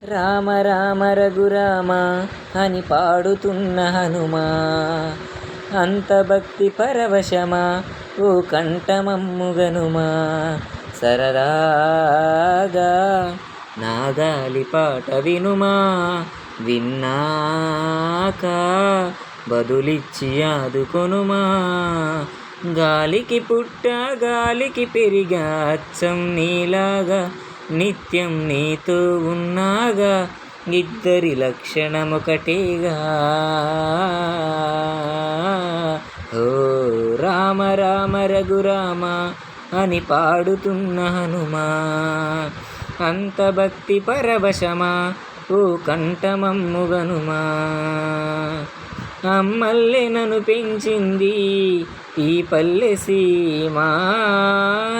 రామ రామ రఘురామ అని పాడుతున్న హనుమా, అంత భక్తి పరవశమా ఓ కంఠమమ్ముగనుమా. సరదాగా నాగాలి పాట వినుమా, విన్నాక బదులిచ్చి ఆదుకొనుమా. గాలికి పుట్ట గాలికి పెరిగా అచ్చం నీలాగా, నిత్యం నీతో ఉన్నాగా, ఇద్దరి లక్షణమొకటేగా. ఓ రామ రామ రఘురామ అని పాడుతున్న హనుమా, అంత భక్తి పరవశమా ఓ కంఠమమ్ముగనుమా. అమ్మల్లే నన్ను పెంచింది ఈ పల్లె సీమ,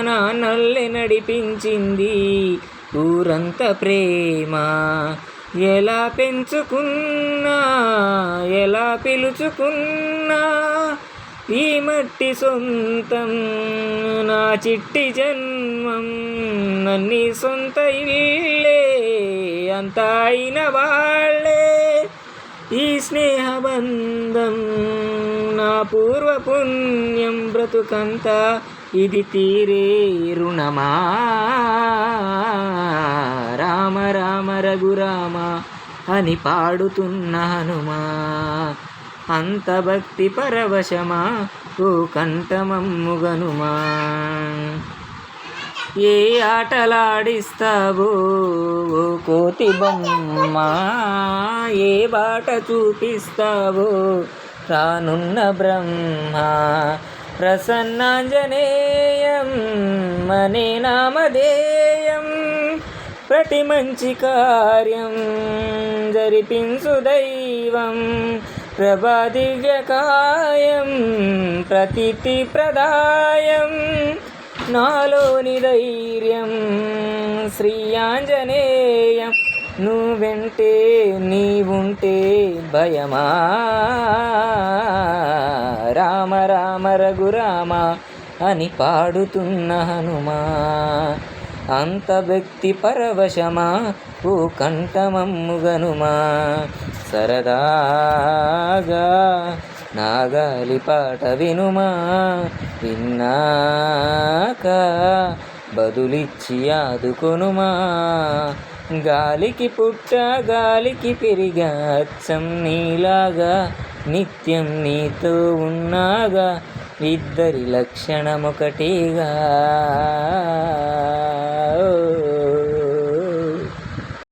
నాన్నల్లే నడిపించింది ఊరంత ప్రేమ. ఎలా పెంచుకున్నా ఎలా పిలుచుకున్నా ఈ మట్టి సొంతం, నా చిట్టి జన్మం నన్ని సొంత ఇల్లే అంతా అయిన వాళ్ళే. ఈ స్నేహబంధం నా పూర్వ పుణ్యం, బ్రతుకంతా ఇది తీరే రుణమా. రామ రామ రఘురామ అని పాడుతున్న హనుమా, అంత భక్తి పరవశమా ఓ కంఠమమ్ముగనుమా. ఏ ఆటలాడిస్తావో ఓ కోతి బొమ్మ, ఏ బాట చూపిస్తావో రానున్న బ్రహ్మ. ప్రసన్నాంజనేయం అనే నామధేయం, ప్రతి మంచి కార్యం జరిపించు దైవం. ప్రభా దివ్యకాయం ప్రతితి ప్రదాయం, నాలోని ధైర్యం శ్రీ ఆంజనేయం. నువ్వెంటే నీవుంటే భయమా. రామ రామ రఘురామ అని పాడుతున్న హనుమా, అంత భక్తి పరవశమా ఓ కంఠమమ్ముగనుమా. సరదాగా నాగాలి పాట వినుమా, విన్నాక బదులిచ్చి ఆదుకొనుమా. గాలికి పుట్ట గాలికి పెరిగా అచ్చం నీలాగా, నిత్యం నీతో ఉన్నాగా, ఇద్దరి లక్షణమొకటేగా.